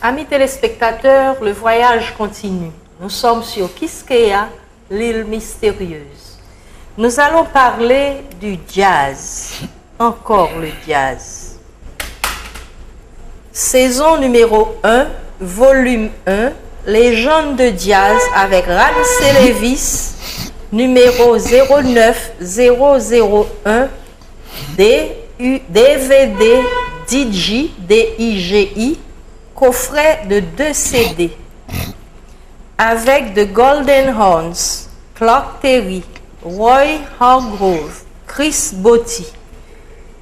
Amis téléspectateurs, le voyage continue. Nous sommes sur Quisqueya, l'île mystérieuse. Nous allons parler du jazz. Encore le jazz. Saison numéro 1, volume 1, Légende de jazz avec Ramsey Lewis, numéro 09001, DVD DJI, coffret de 2 CD, avec The Golden Horns, Clark Terry, Roy Hargrove, Chris Botti,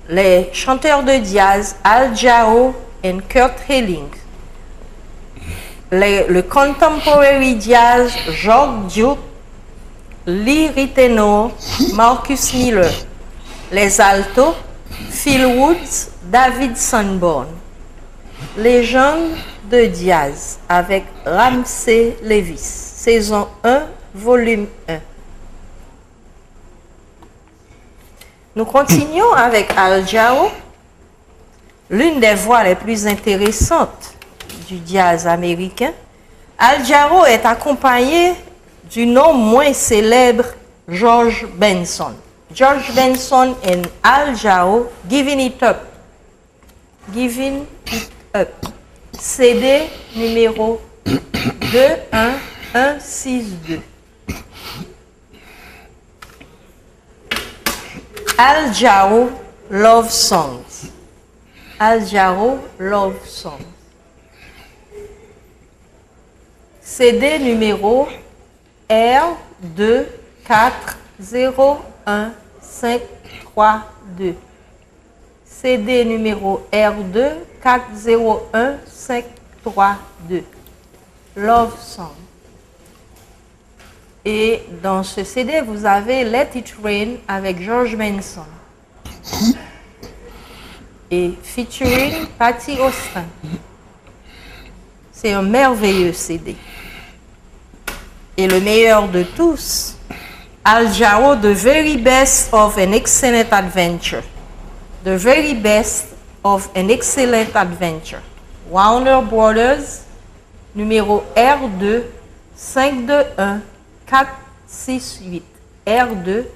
les chanteurs de jazz Al Jarreau et Kurt Elling, le contemporary jazz George Duke, Lee Ritenour, Marcus Miller, les altos Phil Woods, David Sanborn. Légende de jazz avec Ramsey Lewis, saison 1, volume 1. Nous continuons avec Al Jarreau, l'une des voix les plus intéressantes du jazz américain. Al Jarreau est accompagné du nom moins célèbre George Benson. George Benson et Al Jarreau, Giving It Up. Giving It Up. CD numéro 21162. Al Jarreau, Love Songs. Al Jarreau, Love Songs. CD numéro R2401532. CD numéro R2401532. Love Song. Et dans ce CD, vous avez Let It Rain avec George Benson. Et featuring Patti Austin. C'est un merveilleux CD. Et le meilleur de tous, Al Jarreau, The Very Best of an Excellent Adventure. The Very Best of an Excellent Adventure. Warner Brothers, numéro R2 521 468. R2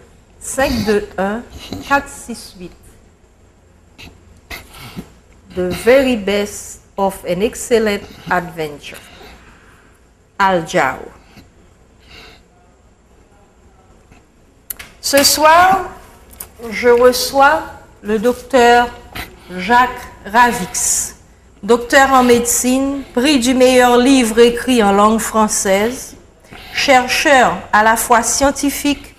521 468. The Very Best of an Excellent Adventure. Al Jarreau. Ce soir, je reçois le docteur Jacques Ravix, docteur en médecine, prix du meilleur livre écrit en langue française, chercheur à la fois scientifique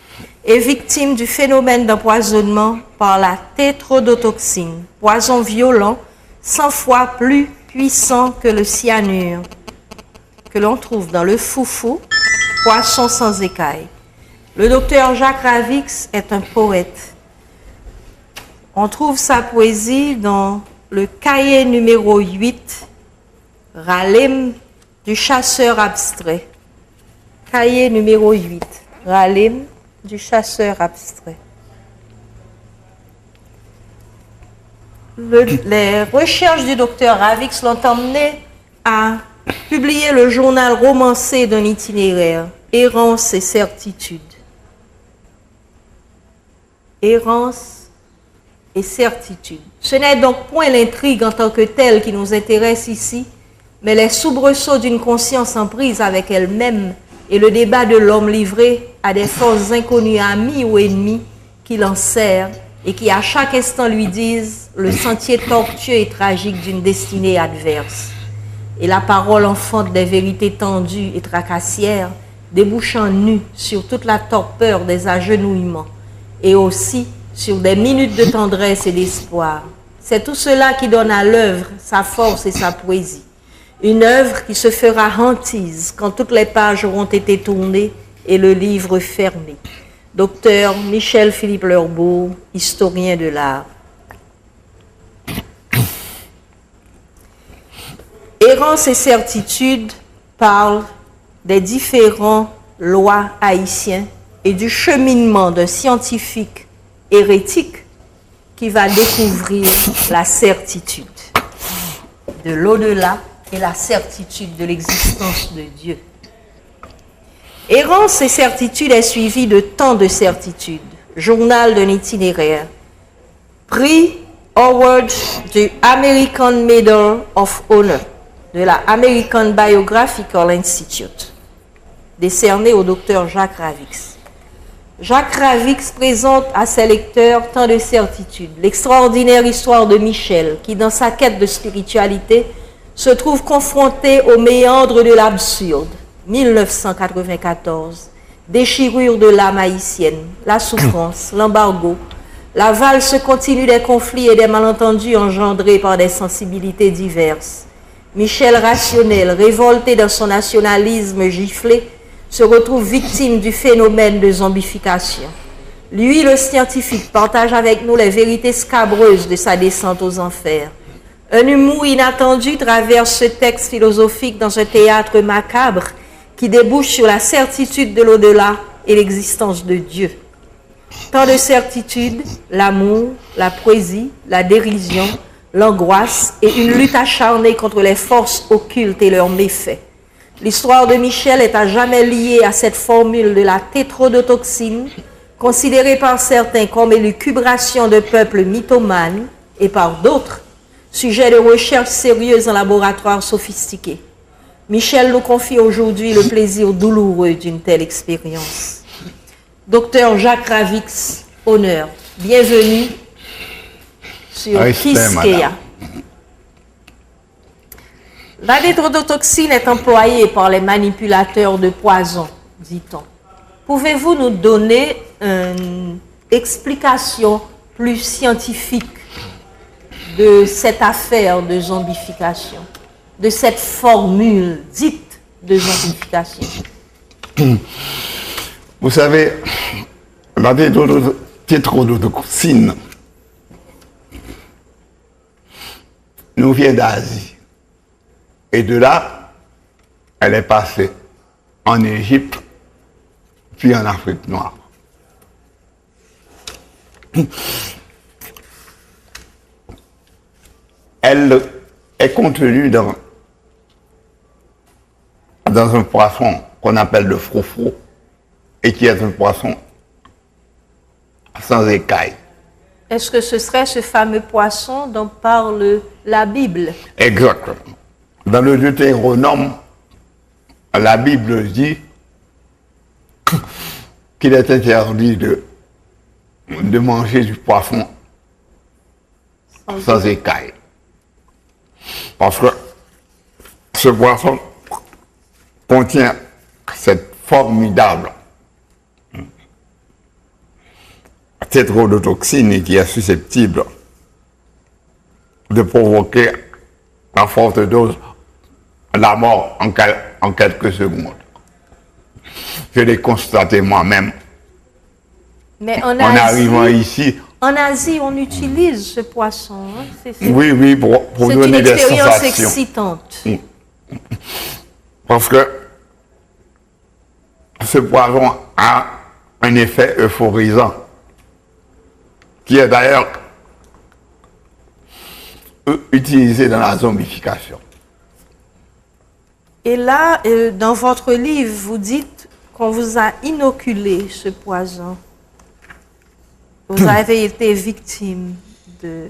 et victime du phénomène d'empoisonnement par la tétrodotoxine, poison violent 100 fois plus puissant que le cyanure, que l'on trouve dans le foufou, poisson sans écailles. Le docteur Jacques Ravix est un poète. On trouve sa poésie dans le cahier numéro 8, Raleigh du chasseur abstrait. Cahier numéro 8, Raleigh du chasseur abstrait. Les recherches du docteur Ravix l'ont emmené à publier le journal romancé d'un itinéraire, Errance et certitude. Errance et certitude. Ce n'est donc point l'intrigue en tant que telle qui nous intéresse ici, mais les soubresauts d'une conscience en prise avec elle-même et le débat de l'homme livré à des forces inconnues, amis ou ennemis, qui l'enserrent et qui à chaque instant lui disent le sentier tortueux et tragique d'une destinée adverse. Et la parole enfante des vérités tendues et tracassières, débouchant nu sur toute la torpeur des agenouillements, et aussi sur des minutes de tendresse et d'espoir. C'est tout cela qui donne à l'œuvre sa force et sa poésie. Une œuvre qui se fera hantise quand toutes les pages auront été tournées et le livre fermé. Docteur Michel-Philippe Lerbourg, historien de l'art. Errance et certitude parlent des différents lois haïtiens et du cheminement d'un scientifique hérétique qui va découvrir la certitude de l'au-delà et la certitude de l'existence de Dieu. Errance et certitude est suivie de tant de certitude. Journal d'un itinéraire. Prix Award du American Medal of Honor de la American Biographical Institute, décerné au docteur Jacques Ravix. Jacques Ravix présente à ses lecteurs tant de certitudes. L'extraordinaire histoire de Michel, qui dans sa quête de spiritualité se trouve confronté aux méandres de l'absurde. 1994, déchirure de l'âme haïtienne, la souffrance, l'embargo, la valse continue des conflits et des malentendus engendrés par des sensibilités diverses. Michel rationnel, révolté dans son nationalisme giflé, se retrouve victime du phénomène de zombification. Lui, le scientifique, partage avec nous les vérités scabreuses de sa descente aux enfers. Un humour inattendu traverse ce texte philosophique dans un théâtre macabre qui débouche sur la certitude de l'au-delà et l'existence de Dieu. Tant de certitudes, l'amour, la poésie, la dérision, l'angoisse et une lutte acharnée contre les forces occultes et leurs méfaits. L'histoire de Michel est à jamais liée à cette formule de la tétrodotoxine, considérée par certains comme élucubration de peuples mythomanes et par d'autres, sujet de recherche sérieuse en laboratoire sophistiqué. Michel nous confie aujourd'hui le plaisir douloureux d'une telle expérience. Docteur Jacques Ravix, honneur, bienvenue sur Quisqueya. La tétrodotoxine est employée par les manipulateurs de poison, dit-on. Pouvez-vous nous donner une explication plus scientifique de cette affaire de zombification, de cette formule dite de zombification? Vous savez, la tétrodotoxine nous vient d'Asie. Et de là, elle est passée en Égypte, puis en Afrique noire. Elle est contenue dans un poisson qu'on appelle le frofro, et qui est un poisson sans écailles. Est-ce que ce serait ce fameux poisson dont parle la Bible? Exactement. Dans le Deutéronome, la Bible dit qu'il est interdit de manger du poisson sans écailles. Parce que ce poisson contient cette formidable tétrodotoxine qui est susceptible de provoquer à forte dose la mort en quelques secondes. Je l'ai constaté moi-même. Mais en arrivant ici. En Asie, on utilise ce poisson. Hein? Oui, pour donner des sensations. C'est une expérience excitante. Parce que ce poison a un effet euphorisant, qui est d'ailleurs utilisé dans la zombification. Et là, dans votre livre, vous dites qu'on vous a inoculé ce poison. Vous avez été victime de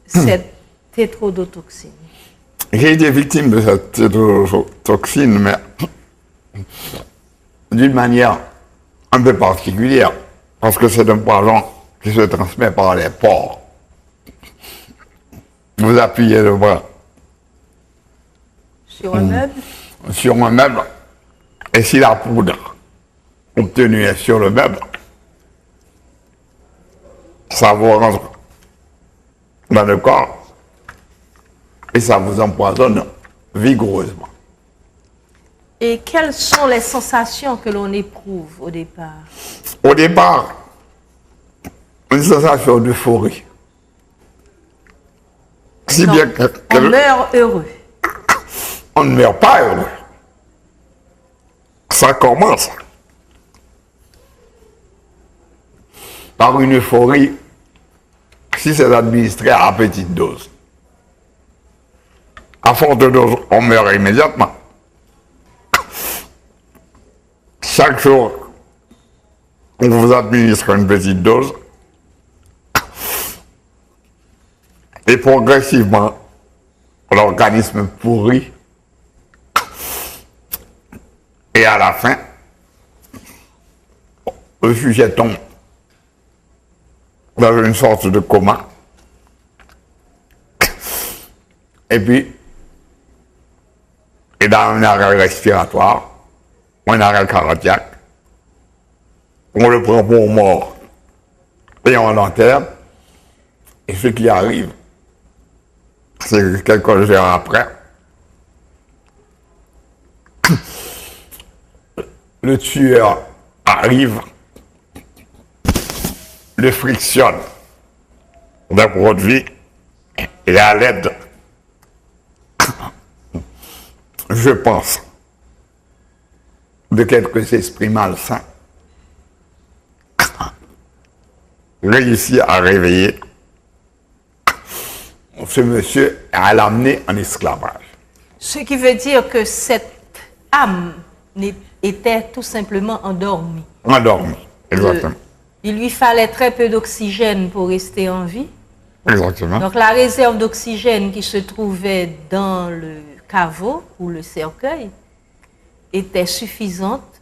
cette tétrodotoxine. J'ai été victime de cette tétrodotoxine, mais d'une manière un peu particulière, parce que c'est un poison qui se transmet par les pores. Vous appuyez le bras sur un meuble. Sur un meuble, et si la poudre obtenue est sur le meuble, ça vous rentre dans le corps et ça vous empoisonne vigoureusement. Et quelles sont les sensations que l'on éprouve au départ? Au départ, une sensation d'euphorie. Si bien on meurt heureux. On ne meurt pas heureux. Ça commence par une euphorie si c'est administré à petite dose. À forte dose, on meurt immédiatement. Chaque jour, on vous administre une petite dose et progressivement, l'organisme pourrit et à la fin, le sujet tombe dans une sorte de coma et puis il a un arrêt respiratoire, un arrêt cardiaque, on le prend pour mort et on l'enterre. Et ce qui arrive, c'est que quelques heures après, le tueur arrive, le frictionne d'un produit et à l'aide, je pense, de quelques esprits malsains, réussit à réveiller ce monsieur et à l'amener en esclavage. Ce qui veut dire que cette âme était tout simplement endormie. Endormi, exactement. Il lui fallait très peu d'oxygène pour rester en vie. Exactement. Donc la réserve d'oxygène qui se trouvait dans le caveau ou le cercueil était suffisante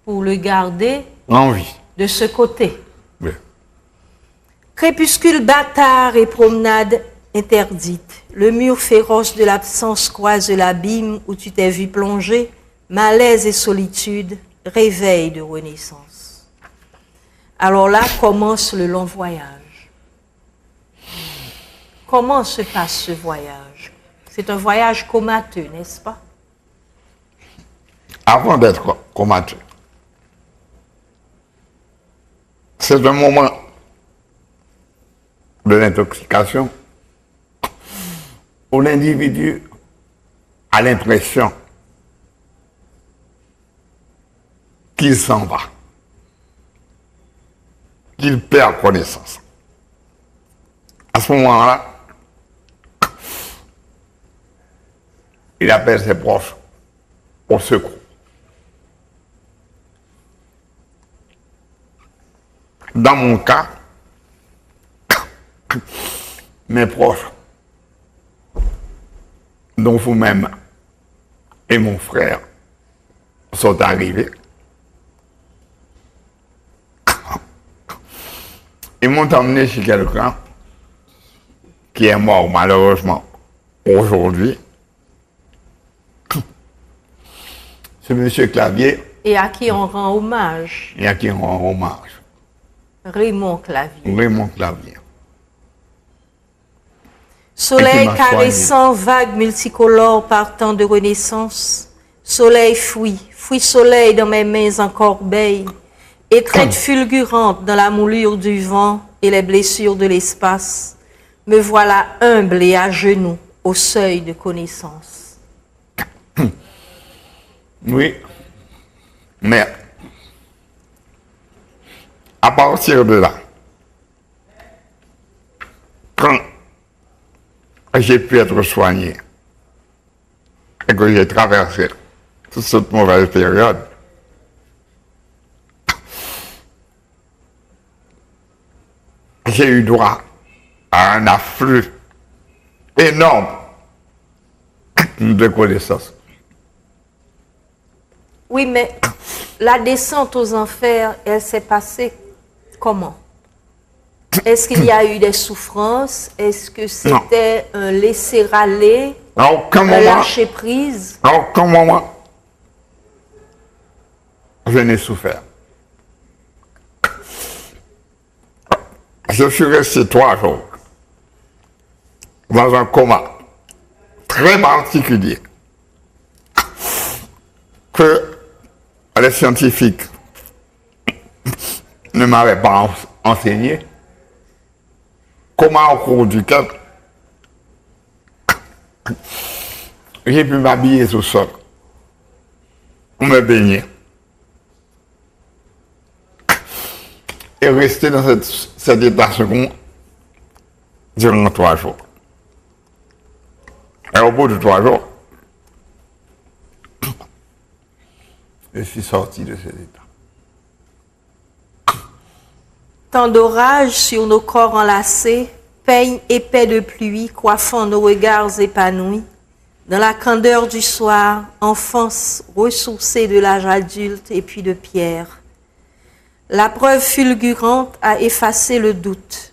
pour le garder En vie. de ce côté. Oui. Crépuscule bâtard et promenade interdite. Le mur féroce de l'absence croise l'abîme où tu t'es vu plonger. Malaise et solitude, réveil de renaissance. Alors là commence le long voyage. Comment se passe ce voyage? C'est un voyage comateux, n'est-ce pas? Avant d'être comateux, c'est un moment de l'intoxication où l'individu a l'impression qu'il s'en va, qu'il perd connaissance. À ce moment-là, il appelle ses proches au secours. Dans mon cas, mes proches, dont vous-même et mon frère, sont arrivés. Ils m'ont emmené chez quelqu'un qui est mort malheureusement aujourd'hui. C'est M. Clavier. Et à qui on rend hommage? Et à qui on rend hommage. Raymond Clavier. Raymond Clavier. Soleil caressant, vague multicolore partant de renaissance. Soleil fuit soleil dans mes mains en corbeille. Étreinte fulgurante dans la moulure du vent et les blessures de l'espace. Me voilà humble et à genoux au seuil de connaissance. Oui, mais à partir de là, quand j'ai pu être soigné et que j'ai traversé toute cette mauvaise période, j'ai eu droit à un afflux énorme de connaissances. Oui, mais la descente aux enfers, elle s'est passée comment? Est-ce qu'il y a eu des souffrances? Est-ce que c'était un laisser-aller, un lâcher-prise? À aucun moment, je n'ai souffert. Je suis resté 3 jours dans un coma très particulier que les scientifiques ne m'avaient pas enseigné, coma au cours duquel j'ai pu m'habiller sous sol, me baigner et rester dans cet état second durant 3 jours. Et au bout de 3 jours, je suis sorti de cet état. Tant d'orages sur nos corps enlacés, peigne épais de pluie coiffant nos regards épanouis. Dans la candeur du soir, enfance ressourcée de l'âge adulte et puis de pierre. La preuve fulgurante a effacé le doute.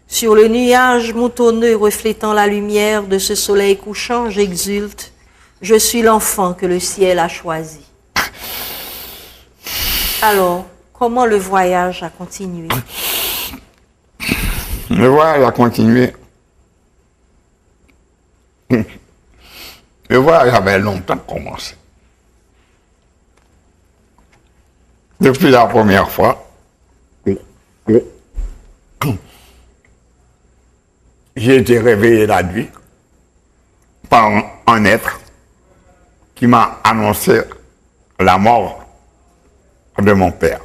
Sur le nuage moutonneux reflétant la lumière de ce soleil couchant, j'exulte. Je suis l'enfant que le ciel a choisi. Alors, comment le voyage a continué? Le voyage a continué. Le voyage avait longtemps commencé. Depuis la première fois, j'ai été réveillé la nuit par un être qui m'a annoncé la mort de mon père.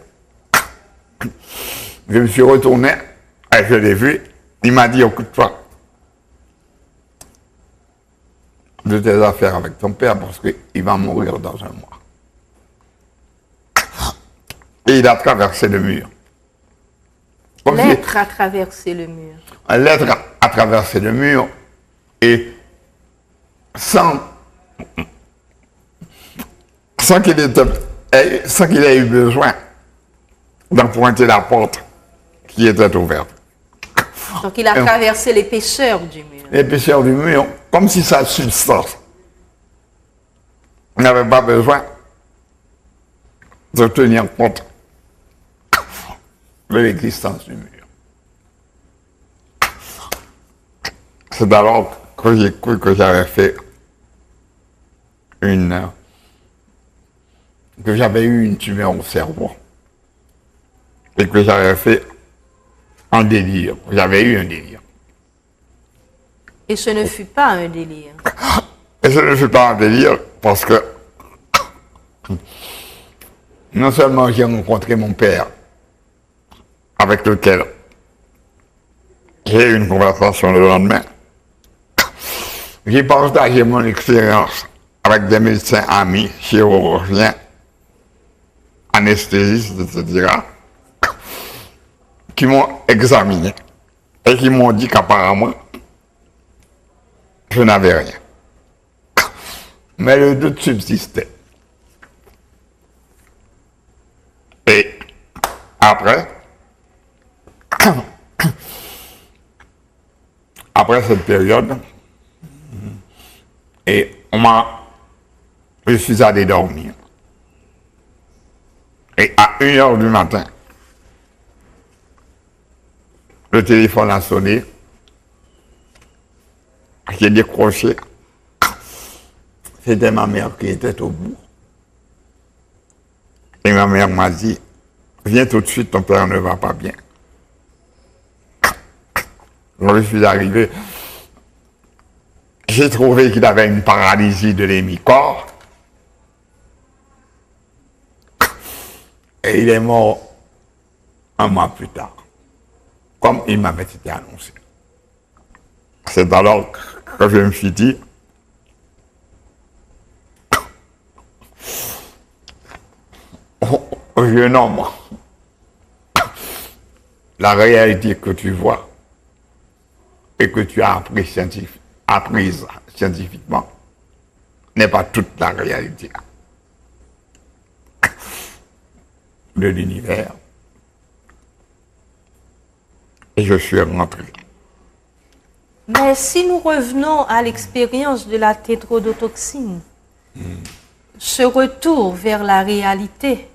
Je me suis retourné et je l'ai vu. Il m'a dit, occupe-toi de tes affaires avec ton père parce qu'il va mourir dans un mois. Et il a traversé le mur. L'être a traversé le mur. L'être a traversé le mur et sans qu'il ait eu besoin d'emprunter la porte qui était ouverte. Donc il a traversé l'épaisseur du mur. L'épaisseur du mur, comme si sa substance n'avait pas besoin de tenir compte de l'existence du mur. C'est alors que j'ai cru que j'avais fait que j'avais eu une tumeur au cerveau et que j'avais fait un délire. J'avais eu un délire. Et ce ne fut pas un délire. Et ce ne fut pas un délire parce que non seulement j'ai rencontré mon père avec lequel j'ai eu une conversation le lendemain, j'ai partagé mon expérience avec des médecins amis, chirurgiens, anesthésistes, etc., qui m'ont examiné et qui m'ont dit qu'apparemment, je n'avais rien. Mais le doute subsistait. Et après cette période, je suis allé dormir. Et à 1h du matin, le téléphone a sonné. J'ai décroché. C'était ma mère qui était au bout. Et ma mère m'a dit, viens tout de suite, ton père ne va pas bien. Quand je suis arrivé, j'ai trouvé qu'il avait une paralysie de l'hémicorps. Et il est mort un mois plus tard, comme il m'avait été annoncé. C'est alors que je me suis dit, jeune homme, la réalité que tu vois et que tu as apprise scientifiquement n'est pas toute la réalité de l'univers. Et je suis rentré. Mais si nous revenons à l'expérience de la tétrodotoxine, ce retour vers la réalité,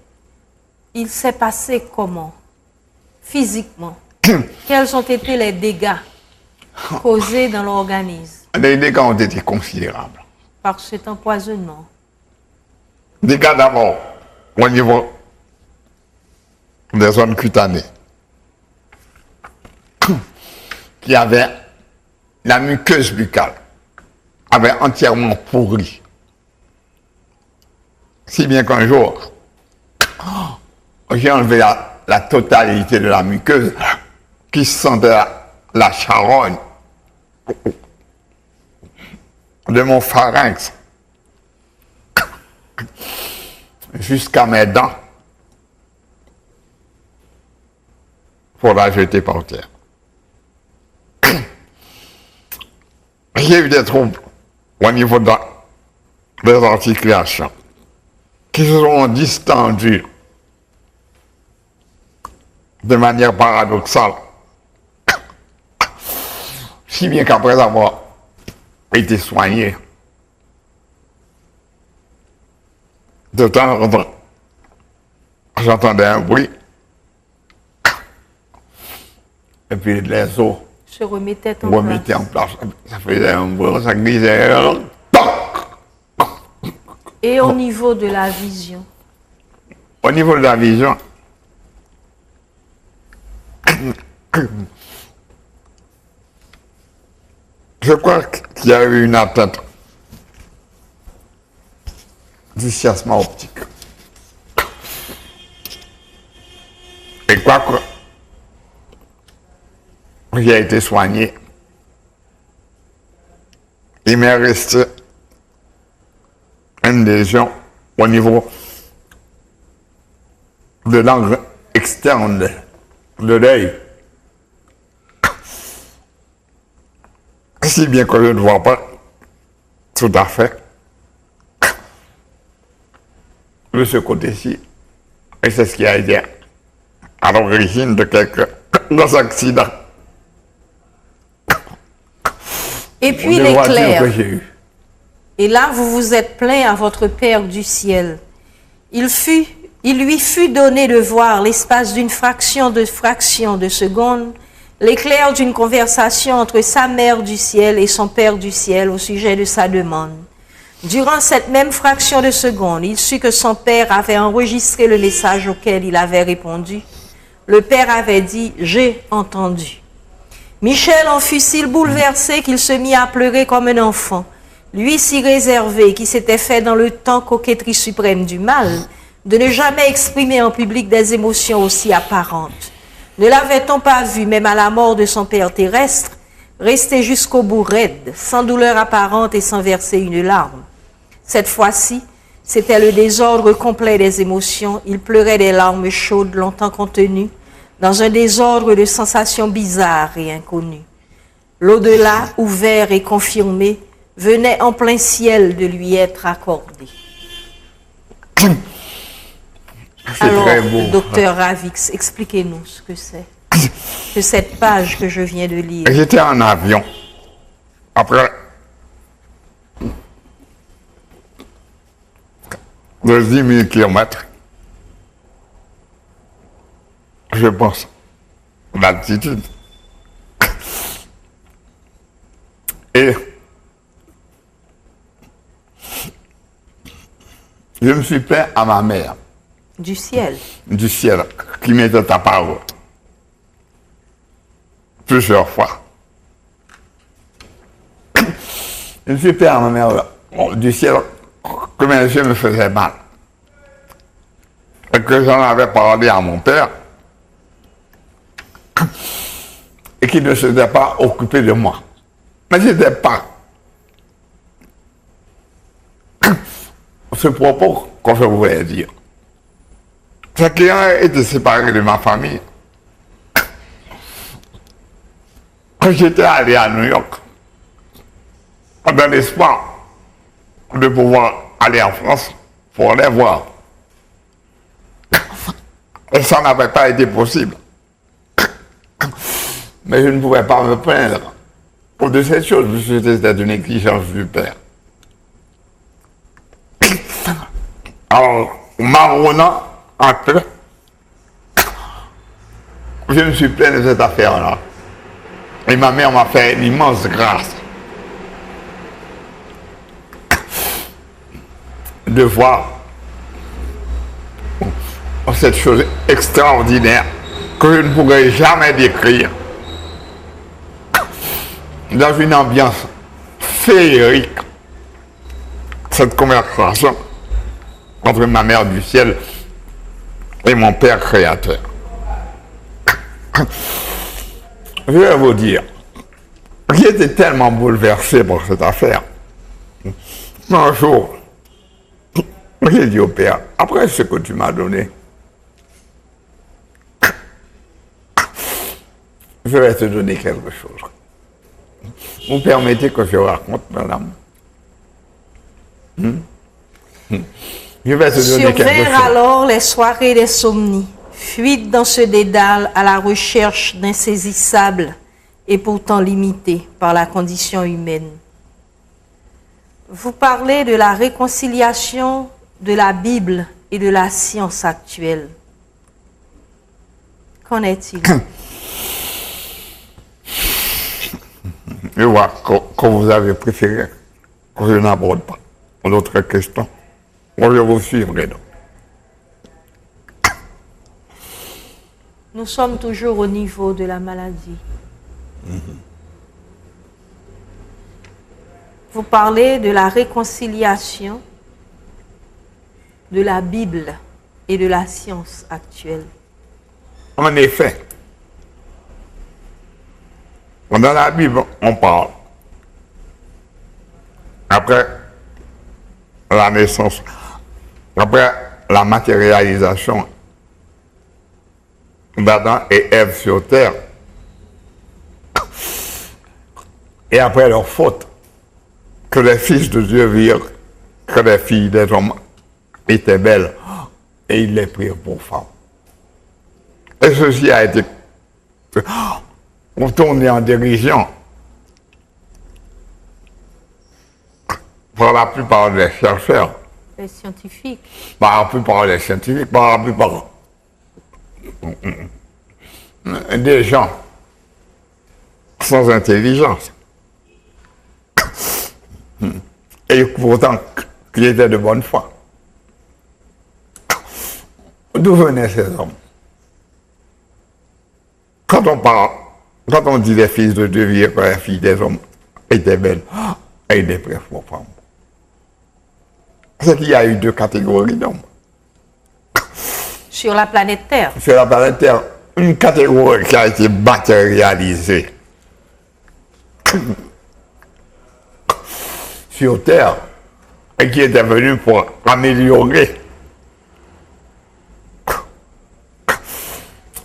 il s'est passé comment? Physiquement? Quels ont été les dégâts causés dans l'organisme Les dégâts ont été considérables. par cet empoisonnement? Dégâts d'abord au niveau des zones cutanées qui avaient la muqueuse buccale avait entièrement pourri. Si bien qu'un jour, j'ai enlevé la totalité de la muqueuse qui sentait la charogne de mon pharynx jusqu'à mes dents pour la jeter par terre. J'ai eu des troubles au niveau des articulations qui se sont distendues de manière paradoxale, si bien qu'après avoir été soigné, de temps en temps, j'entendais un bruit, et puis les os Se remettait en remettaient place. en place. Ça faisait un bruit, ça glissait. Et au niveau de la vision, Au niveau de la vision, je crois qu'il y a eu une atteinte du chiasme optique. Et quoi que j'ai été soigné, il m'est resté une lésion au niveau de l'angle externe de l'œil. Si bien que je ne vois pas tout à fait de ce côté-ci. Et c'est ce qui a été à l'origine de quelques accidents. et puis de voitures l'éclair. que j'ai eu. Et là, vous vous êtes plaint à votre Père du ciel. Il lui fut donné de voir l'espace d'une fraction de seconde l'éclair d'une conversation entre sa mère du ciel et son Père du ciel au sujet de sa demande. Durant cette même fraction de seconde, il sut que son Père avait enregistré le message auquel il avait répondu. Le Père avait dit « J'ai entendu ». Michel en fut si bouleversé qu'il se mit à pleurer comme un enfant. Lui si réservé, qui s'était fait dans le temps coquetterie suprême du mal, de ne jamais exprimer en public des émotions aussi apparentes. Ne l'avait-on pas vu, même à la mort de son père terrestre, rester jusqu'au bout raide, sans douleur apparente et sans verser une larme? Cette fois-ci, c'était le désordre complet des émotions. Il pleurait des larmes chaudes, longtemps contenues, dans un désordre de sensations bizarres et inconnues. L'au-delà, ouvert et confirmé, venait en plein ciel de lui être accordé. C'est Alors, très beau. docteur Ravix, expliquez-nous ce que c'est que cette page que je viens de lire. J'étais en avion. Après de 10 000 kilomètres, je pense, d'altitude. Et je me suis plaint à ma mère Du ciel. du ciel qui m'était apparue plusieurs fois. Je me suis plaint à ma mère du ciel que mes yeux me faisaient mal. Et que j'en avais parlé à mon père et qu'il ne s'était pas occupé de moi. Mais je n'étais pas ce propos que je voulais dire. C'est qu'il a été séparé de ma famille. Quand j'étais allé à New York, dans l'espoir de pouvoir aller en France pour les voir. Et ça n'avait pas été possible. Mais je ne pouvais pas me plaindre de cette chose, parce que c'était une exigence du père. Alors, marronnant un peu, je me suis plaint de cette affaire-là. Et ma mère m'a fait une immense grâce de voir cette chose extraordinaire que je ne pourrais jamais décrire dans une ambiance féerique. Cette conversation entre ma mère du ciel et mon père créateur. Je vais vous dire, j'étais tellement bouleversé par cette affaire Un jour, j'ai dit au Père, après ce que tu m'as donné, je vais te donner quelque chose. Vous permettez que je raconte, madame? Je vais te donner quelque Survinrent chose. alors les soirées d'insomnie, fuite dans ce dédale à la recherche d'insaisissables et pourtant limités par la condition humaine. Vous parlez de la réconciliation de la Bible et de la science actuelle. Qu'en est-il? Je vois que vous avez préféré que je n'aborde pas d'autres questions. Moi, je vous suivrai donc. Nous sommes toujours au niveau de la maladie. Vous parlez de la réconciliation de la Bible et de la science actuelle. En effet, dans la Bible, on parle, après la naissance, après la matérialisation d'Adam et Ève sur terre, et après leur faute, que les fils de Dieu virent que les filles des hommes étaient belles, et ils les prirent pour femmes. Et ceci a été tourné en dérision par la plupart des chercheurs, Les scientifiques. par la plupart des scientifiques, par la plupart des gens sans intelligence. Et pourtant, qui étaient de bonne foi. D'où venaient ces hommes? Quand on parle, quand on dit les fils de Dieu virent que les filles des hommes étaient belles, et des prêts pour femmes. C'est qu'il y a eu deux catégories d'hommes. Sur la planète Terre. Sur la planète Terre, une catégorie qui a été matérialisée sur Terre et qui était venue pour améliorer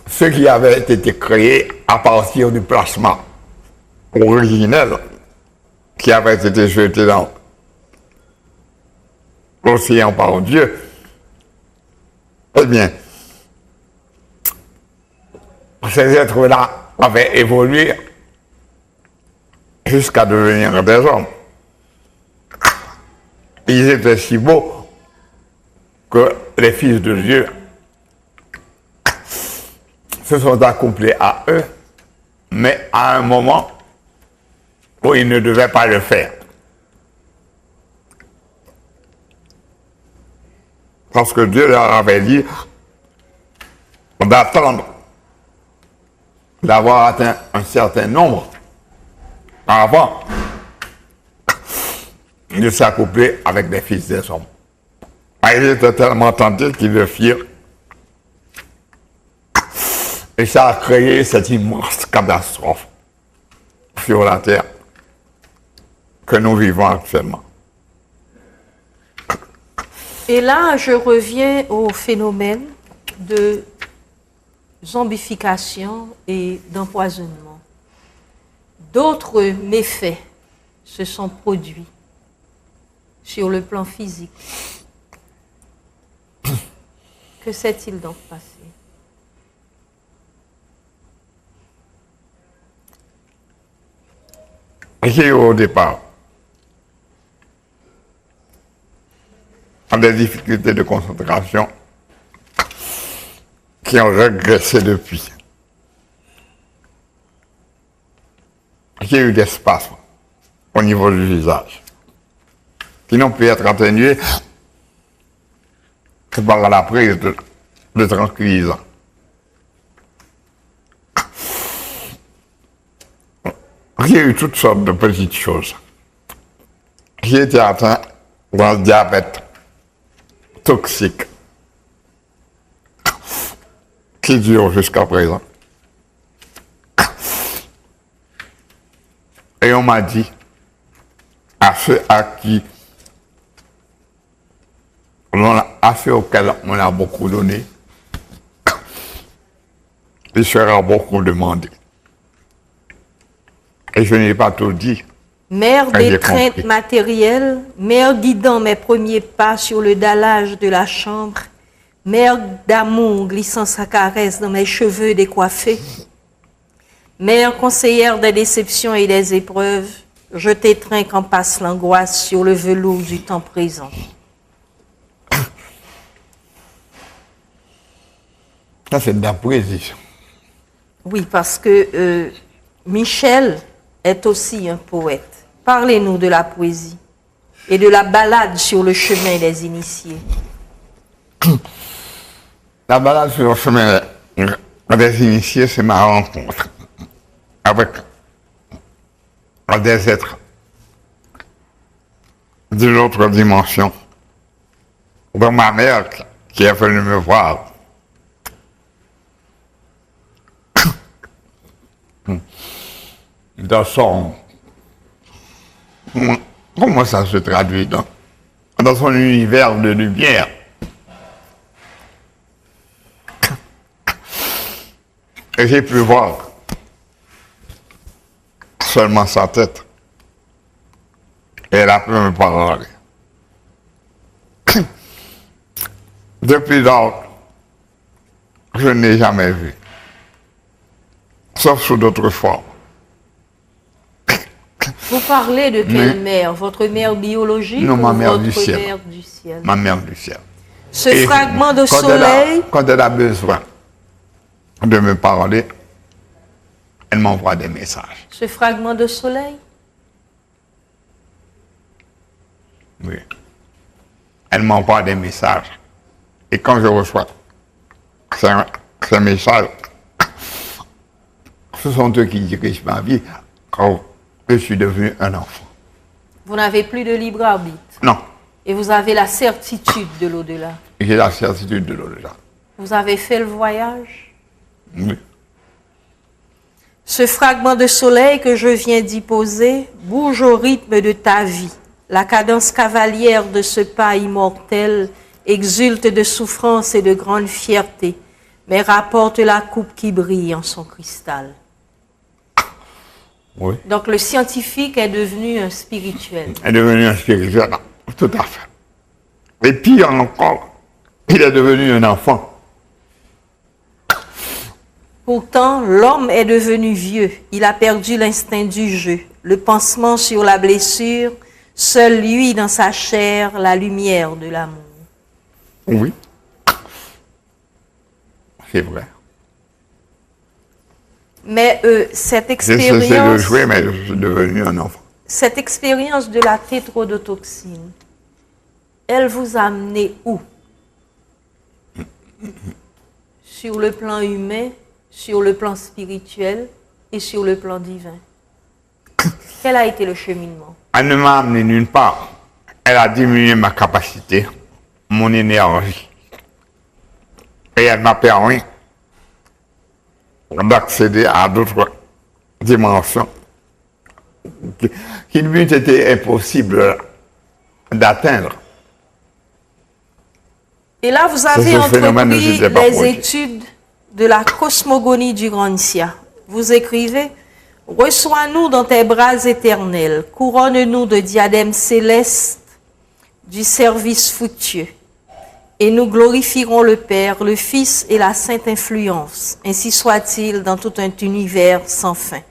ce qui avait été créé à partir du plasma originel qui avait été jeté dans l'océan par Dieu. Eh bien, ces êtres-là avaient évolué jusqu'à devenir des hommes. Ils étaient si beaux que les fils de Dieu se sont accouplés à eux, mais à un moment où ils ne devaient pas le faire. Parce que Dieu leur avait dit d'attendre d'avoir atteint un certain nombre avant de s'accoupler avec des fils des hommes. Ils étaient tellement tentés qu'ils le firent. Et ça a créé cette immense catastrophe sur la terre que nous vivons actuellement. Et là, je reviens au phénomène de zombification et d'empoisonnement. D'autres méfaits se sont produits sur le plan physique. Que s'est-il donc passé? J'ai eu au départ des difficultés de concentration qui ont régressé depuis. J'ai eu des spasmes au niveau du visage qui n'ont pu être atténués que par la prise de tranquillisants. J'ai eu toutes sortes de petites choses. J'ai été atteint d'un diabète toxique qui dure jusqu'à présent. Et on m'a dit à ceux à qui à ceux auxquels on a beaucoup donné, il sera beaucoup demandé. Et je n'ai pas tout dit. Mère Ah, j'ai d'étreinte compris. matérielle, mère guidant mes premiers pas sur le dallage de la chambre, mère d'amour glissant sa caresse dans mes cheveux décoiffés, mère conseillère des déceptions et des épreuves, je t'étreins quand passe l'angoisse sur le velours du temps présent. Ça, c'est de la poésie. Oui, parce que Michel est aussi un poète. Parlez-nous de la poésie et de la balade sur le chemin des initiés. La balade sur le chemin des initiés, c'est ma rencontre avec des êtres d'une autre dimension. Dans ma mère qui est venue me voir. Dans son... Comment ça se traduit dans son univers de lumière. Et j'ai pu voir seulement sa tête. Et elle a pu me parler. Depuis lors, je n'ai jamais vu. Sauf sous d'autres formes. Vous parlez de quelle mère? Votre mère biologique Non, ou ma mère votre du ciel. mère du ciel? Ma mère du ciel. Ce Et fragment de quand soleil, quand elle a besoin de me parler, elle m'envoie des messages. ce fragment de soleil, Oui. Elle m'envoie des messages. Et quand je reçois ces messages, ce sont eux qui dirigent ma vie quand je suis devenu un enfant. vous n'avez plus de libre arbitre Non, et vous avez la certitude de l'au-delà. j'ai la certitude de l'au-delà. Vous avez fait le voyage. Oui. Ce fragment de soleil que je viens d'y poser bouge au rythme de ta vie. La cadence cavalière de ce pas immortel exulte de souffrance et de grande fierté, mais rapporte la coupe qui brille en son cristal. Oui. Donc le scientifique est devenu un spirituel. Elle est devenu un spirituel. Tout à fait. Et pire encore, il est devenu un enfant. Pourtant, l'homme est devenu vieux. Il a perdu l'instinct du jeu, le pansement sur la blessure. Seul lui, dans sa chair, la lumière de l'amour. Oui. C'est vrai. Mais cette J'ai cessé de expérience, jouer, mais je suis devenu un enfant. cette expérience de la tétrodotoxine, elle vous a amené où? Sur le plan humain, sur le plan spirituel et sur le plan divin. Quel a été le cheminement? Elle ne m'a amené nulle part. Elle a diminué ma capacité, mon énergie. Et elle m'a permis d'accéder à d'autres dimensions qui lui était impossible d'atteindre. Et là, vous avez Ce phénomène ne entrepris s'était pas les produit. études de la cosmogonie du Grandia. Vous écrivez: reçois-nous dans tes bras éternels, couronne-nous de diadèmes célestes du service fructueux, et nous glorifierons le Père, le Fils et la Sainte Influence. Ainsi soit-il dans tout un univers sans fin.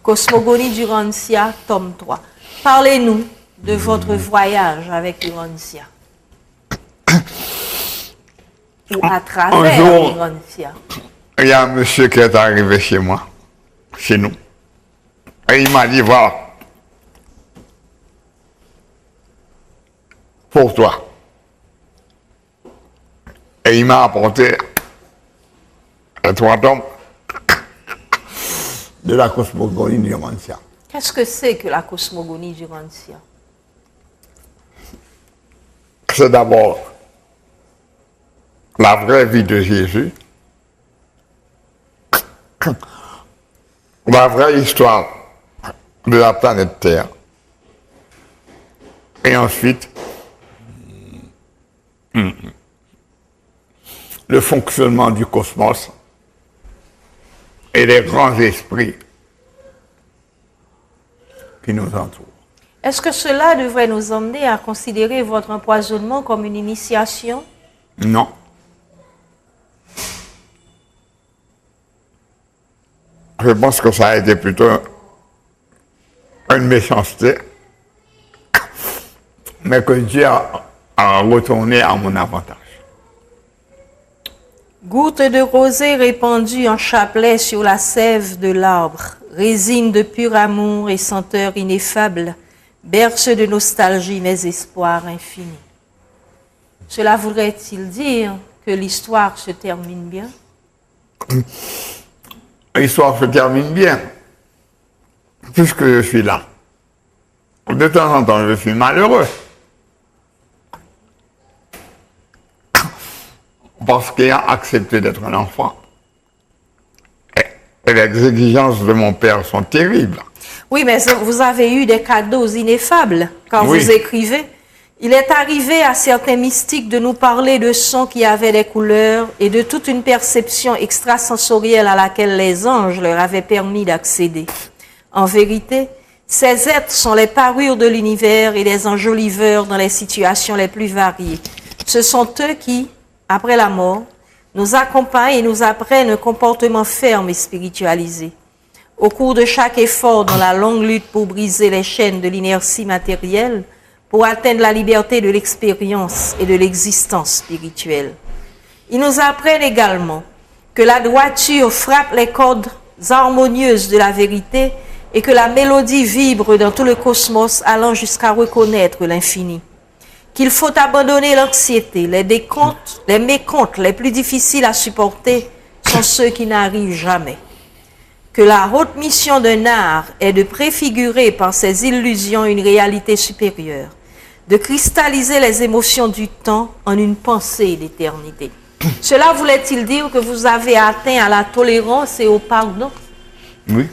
Cosmogonie du Grandia, tome 3. Parlez-nous de votre voyage avec l'Urantia. Ou à travers jour, l'Urantia. Il y a un monsieur qui est arrivé chez moi, chez nous. Et il m'a dit, voilà, pour toi. Et il m'a apporté les 3 tomes de la cosmogonie du Grandia. Qu'est-ce que c'est que la cosmogonie du Grandia? C'est d'abord la vraie vie de Jésus, la vraie histoire de la planète Terre, et ensuite le fonctionnement du cosmos et les grands esprits qui nous entourent. Est-ce que cela devrait nous emmener à considérer votre empoisonnement comme une initiation? Non. Je pense que ça a été plutôt une méchanceté, mais que Dieu a retourné à mon avantage. Goutte de rosée répandue en chapelet sur la sève de l'arbre, résine de pur amour et senteur ineffable, berce de nostalgie mes espoirs infinis. Cela voudrait-il dire que l'histoire se termine bien? L'histoire se termine bien, puisque je suis là. De temps en temps, je suis malheureux. Parce qu'il a accepté d'être un enfant. Et les exigences de mon père sont terribles. Oui, mais vous avez eu des cadeaux ineffables quand Oui. vous écrivez. Il est arrivé à certains mystiques de nous parler de sons qui avaient des couleurs et de toute une perception extrasensorielle à laquelle les anges leur avaient permis d'accéder. En vérité, ces êtres sont les parures de l'univers et les enjoliveurs dans les situations les plus variées. Ce sont eux qui, après la mort, nous accompagnent et nous apprennent un comportement ferme et spiritualisé. Au cours de chaque effort dans la longue lutte pour briser les chaînes de l'inertie matérielle, pour atteindre la liberté de l'expérience et de l'existence spirituelle. Ils nous apprennent également que la droiture frappe les cordes harmonieuses de la vérité et que la mélodie vibre dans tout le cosmos allant jusqu'à reconnaître l'infini. Qu'il faut abandonner l'anxiété, les mécomptes les plus difficiles à supporter sont ceux qui n'arrivent jamais. Que la haute mission d'un art est de préfigurer par ses illusions une réalité supérieure, de cristalliser les émotions du temps en une pensée d'éternité. Cela voulait-il dire que vous avez atteint à la tolérance et au pardon? Oui,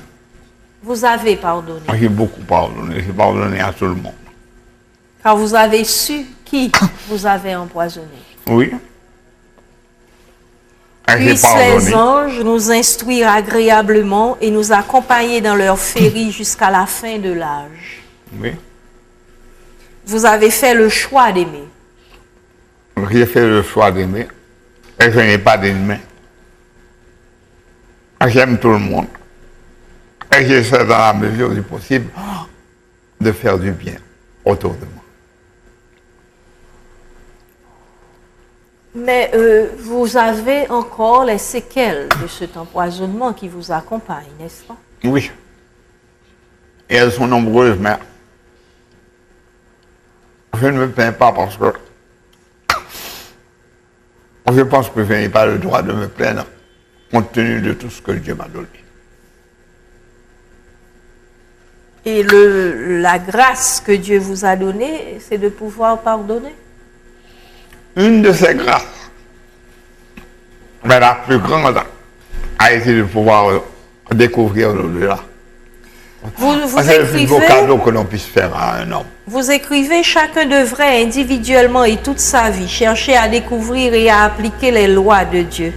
Vous avez pardonné. j'ai beaucoup pardonné. J'ai pardonné à tout le monde. Car vous avez su qui vous avait empoisonné. Oui. Et j'ai Puissent les pardonné. anges nous instruire agréablement et nous accompagner dans leur féerie jusqu'à la fin de l'âge. Oui. Vous avez fait le choix d'aimer. J'ai fait le choix d'aimer et je n'ai pas d'ennemis. J'aime tout le monde. Et j'essaie dans la mesure du possible de faire du bien autour de moi. Mais vous avez encore les séquelles de cet empoisonnement qui vous accompagne, n'est-ce pas? Oui. Et elles sont nombreuses, mais je ne me plains pas parce que je pense que je n'ai pas le droit de me plaindre compte tenu de tout ce que Dieu m'a donné. Et la grâce que Dieu vous a donnée, c'est de pouvoir pardonner. Une de ces grâces, mais la plus grande, a été de pouvoir découvrir l'au-delà. Vous C'est le plus beau écrivez, cadeau que l'on puisse faire à un homme. vous écrivez, chacun devrait individuellement et toute sa vie chercher à découvrir et à appliquer les lois de Dieu.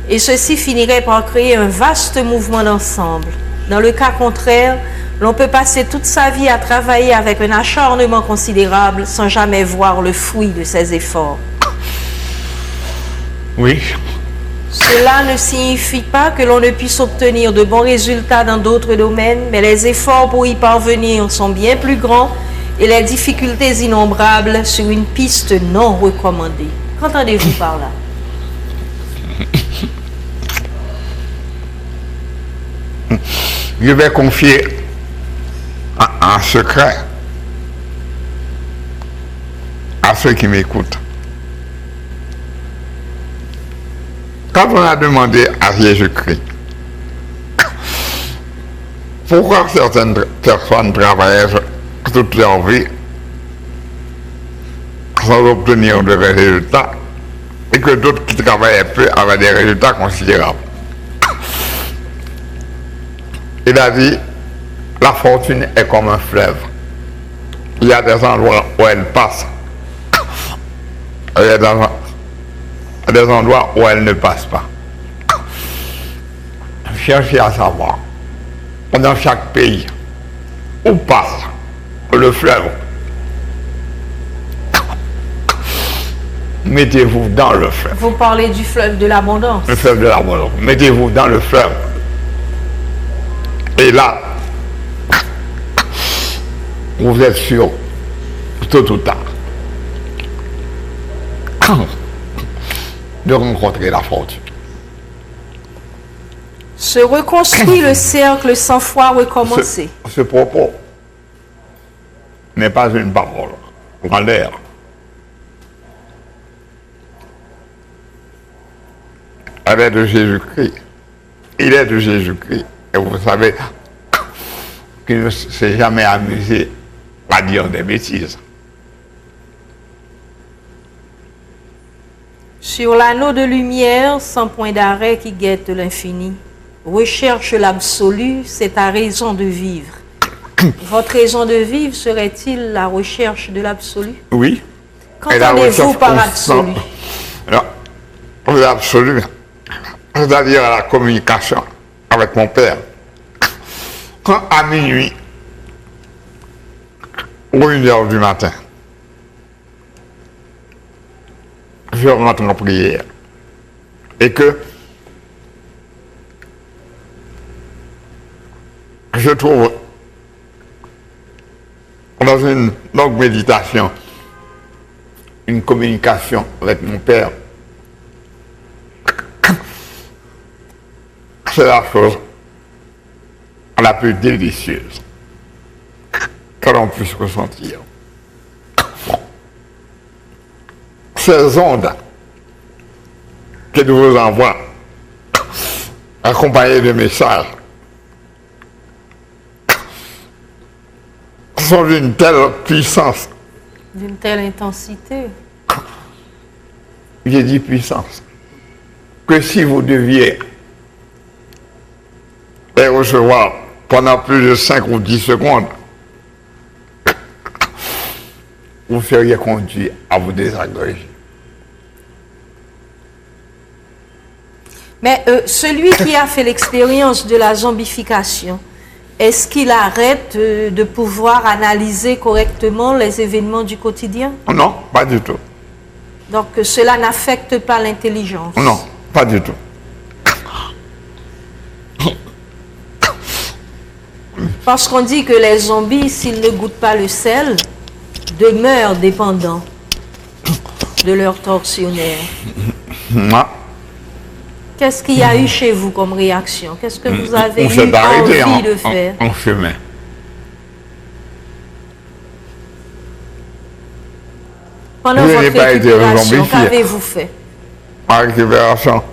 Et ceci finirait par créer un vaste mouvement d'ensemble. Dans le cas contraire, l'on peut passer toute sa vie à travailler avec un acharnement considérable sans jamais voir le fruit de ses efforts. Oui. Cela ne signifie pas que l'on ne puisse obtenir de bons résultats dans d'autres domaines, mais les efforts pour y parvenir sont bien plus grands et les difficultés innombrables sur une piste non recommandée. Qu'entendez-vous par là? Je vais confier un secret à ceux qui m'écoutent. Quand on a demandé à Jésus-Christ pourquoi certaines personnes travaillent toute leur vie sans obtenir de résultats et que d'autres qui travaillaient peu avaient des résultats considérables, il a dit, la fortune est comme un fleuve. Il y a des endroits où elle passe il y a des endroits où elle ne passe pas. Cherchez à savoir, dans chaque pays, où passe le fleuve. Mettez-vous dans le fleuve. Vous parlez du fleuve de l'abondance. Le fleuve de l'abondance. Mettez-vous dans le fleuve. Et là, vous êtes sûr, tôt ou tard, de rencontrer la fortune. Se reconstruit le cercle sans foi recommencer. Ce propos n'est pas une parole en l'air. Elle est de Jésus-Christ. Il est de Jésus-Christ. Et vous savez qu'il ne s'est jamais amusé à dire des bêtises. Sur l'anneau de lumière, sans point d'arrêt qui guette l'infini. Recherche l'absolu, c'est ta raison de vivre. Votre raison de vivre serait-il la recherche de l'absolu? Oui. Qu'entendez-vous par absolu? L'absolu, c'est-à-dire la communication avec mon père. Quand à minuit, ou 1h du matin, je rentre en prière et que je trouve dans une longue méditation une communication avec mon père, c'est la chose la plus délicieuse que l'on puisse ressentir. Ces ondes que nous vous envoie, accompagnées de messages, sont d'une telle puissance. D'une telle intensité. J'ai dit puissance. Que si vous deviez les recevoir pendant plus de 5 ou 10 secondes, vous seriez conduit à vous désagréger. Mais celui qui a fait l'expérience de la zombification, est-ce qu'il arrête de pouvoir analyser correctement les événements du quotidien? Non, pas du tout. Donc cela n'affecte pas l'intelligence? Non, pas du tout. Parce qu'on dit que les zombies, s'ils ne goûtent pas le sel, demeurent dépendants de leur tortionnaire. Non. Qu'est-ce qu'il y a eu chez vous comme réaction? Qu'est-ce que vous avez On s'est eu arrêté envie de faire? en chemin. Pendant Je votre n'ai pas été récupération, zombifié. qu'avez-vous fait? Ma récupération,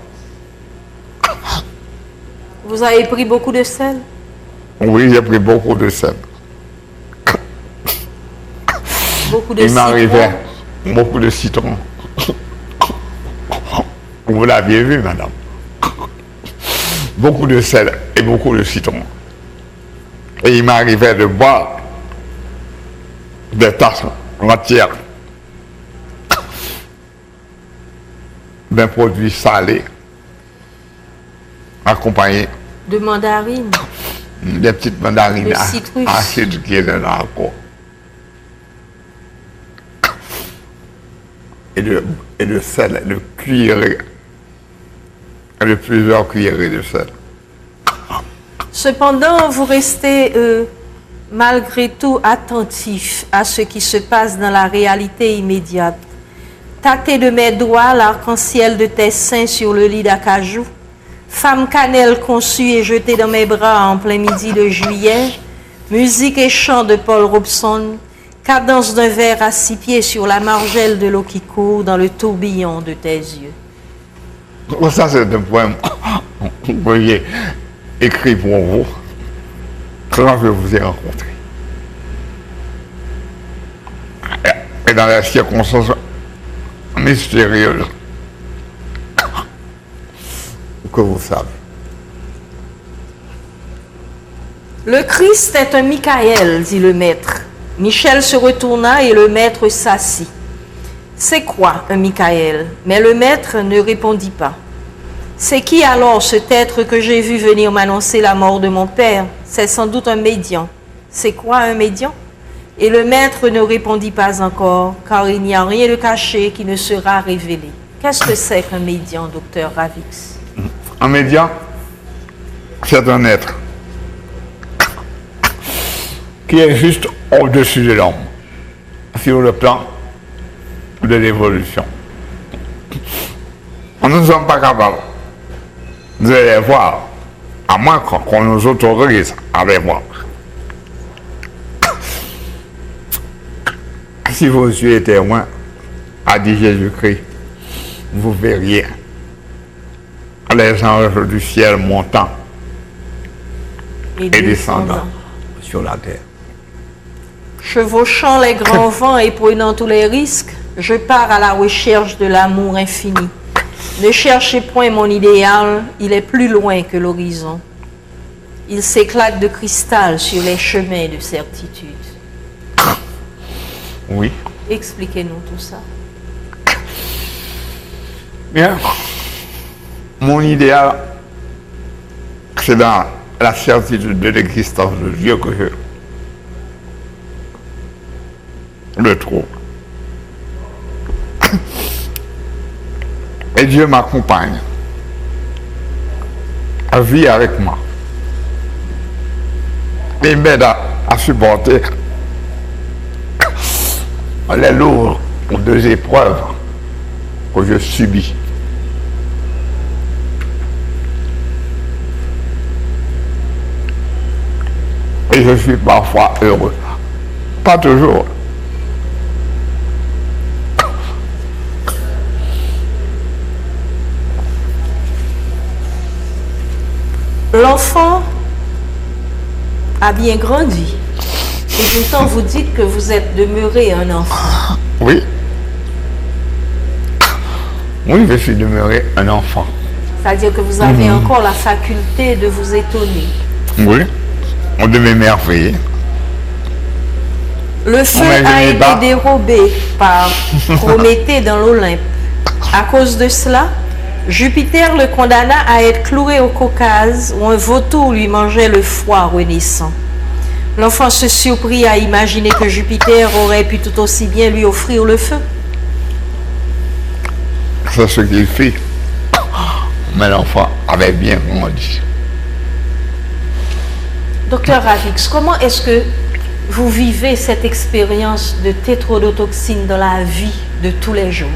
Vous avez pris beaucoup de sel? oui, j'ai pris beaucoup de sel. Beaucoup de Il m'arrivait citron? beaucoup de citron. Vous l'aviez vu, madame. Beaucoup de sel et beaucoup de citron. Et il m'arrivait de boire des tasses entières d'un produit salé accompagné De mandarine? des petites mandarines De citrus. acides qui étaient dans la cour. Et de sel, de cuillerée, de plusieurs cuillerées de sel. Cependant, vous restez malgré tout attentif à ce qui se passe dans la réalité immédiate. Tâtez de mes doigts l'arc-en-ciel de tes seins sur le lit d'acajou. Femme cannelle conçue et jetée dans mes bras en plein midi de juillet. Musique et chant de Paul Robeson. Cadence d'un verre à 6 pieds sur la margelle de l'eau qui court dans le tourbillon de tes yeux. Ça, c'est un poème que j'ai écrit pour vous quand je vous ai rencontré. Et dans les circonstances mystérieuses que vous savez. Le Christ est un Michael, dit le maître. Michel se retourna et le maître s'assit. C'est quoi un Michael? Mais le maître ne répondit pas. C'est qui alors cet être que j'ai vu venir m'annoncer la mort de mon père? C'est sans doute un médian. C'est quoi un médian? Et le maître ne répondit pas encore, car il n'y a rien de caché qui ne sera révélé. Qu'est-ce que c'est qu'un médian, docteur Ravix? Un médian, c'est un être qui est juste au-dessus de l'homme, sur le plan de l'évolution. Nous ne sommes pas capables de les voir, à moins qu'on nous autorise à les voir. Si vos yeux étaient témoins, a dit Jésus-Christ, vous verriez les anges du ciel montant et descendant sur la terre. Chevauchant les grands vents et prenant tous les risques, je pars à la recherche de l'amour infini. Ne cherchez point mon idéal, il est plus loin que l'horizon. Il s'éclate de cristal sur les chemins de certitude. Oui. Expliquez-nous tout ça. Bien. Mon idéal, c'est dans la certitude de l'existence de Dieu que je le trouve. Et Dieu m'accompagne, vit avec moi, et m'aide à supporter les lourdes deux épreuves que je subis. Et je suis parfois heureux. Pas toujours. L'enfant a bien grandi. Et pourtant, vous dites que vous êtes demeuré un enfant. Oui. Oui, je suis demeuré un enfant. C'est-à-dire que vous avez encore la faculté de vous étonner. Oui. On devait m'émerveiller. Le feu a été dérobé par Prométhée dans l'Olympe. À cause de cela, Jupiter le condamna à être cloué au Caucase où un vautour lui mangeait le foie renaissant. L'enfant se surprit à imaginer que Jupiter aurait pu tout aussi bien lui offrir le feu. C'est ce qu'il fit. Mais l'enfant avait bien grandi. Docteur Ravix, comment est-ce que vous vivez cette expérience de tétrodotoxine dans la vie de tous les jours?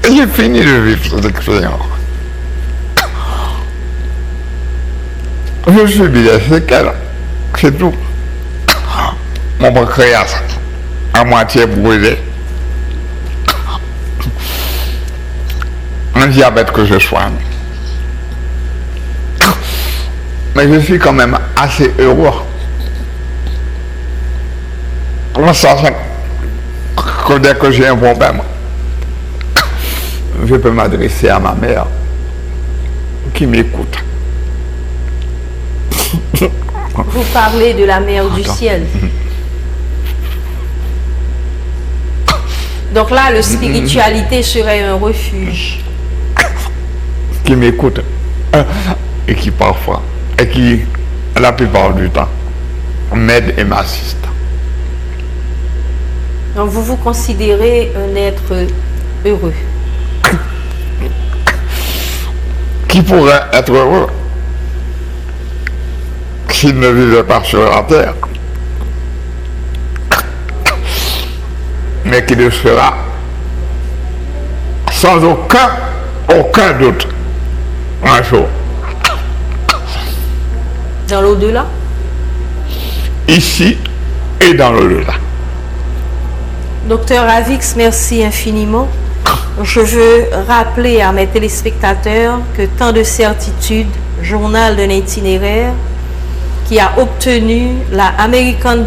J'ai fini de vivre cette expérience. Je subis des séquelles, c'est tout. Mon pancréas à moitié brûlé. Un diabète que je soigne. Mais je suis quand même assez heureux. En sachant que dès que j'ai un problème, je peux m'adresser à ma mère qui m'écoute. Vous parlez de la mère du ciel. Donc là, la spiritualité serait un refuge. Qui m'écoute et qui parfois, et qui la plupart du temps, m'aide et m'assiste. Donc vous vous considérez un être heureux. Qui pourrait être heureux s'il ne vivait pas sur la terre, mais qui le sera sans aucun doute un jour. Dans l'au-delà? Ici et dans l'au-delà. Docteur Ravix, merci infiniment. Je veux rappeler à mes téléspectateurs que Tant de certitude, journal d'un itinéraire, qui a obtenu la American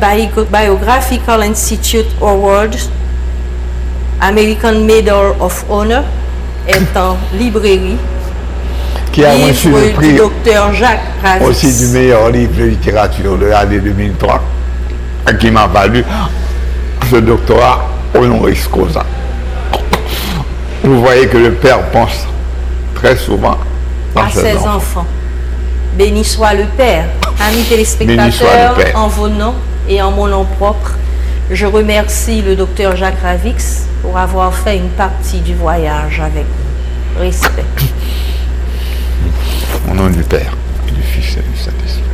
Biographical Institute Award, American Medal of Honor, est en librairie. Qui a reçu le prix du docteur Jacques Ravix. Aussi du meilleur livre de littérature de l'année 2003, qui m'a valu ce doctorat honoris causa. Vous voyez que le Père pense très souvent à ses enfants. Béni soit le Père. Amis téléspectateurs, en vos noms et en mon nom propre, je remercie le docteur Jacques Ravix pour avoir fait une partie du voyage avec nous. Respect. Au nom du Père, et du Fils et du Saint-Esprit.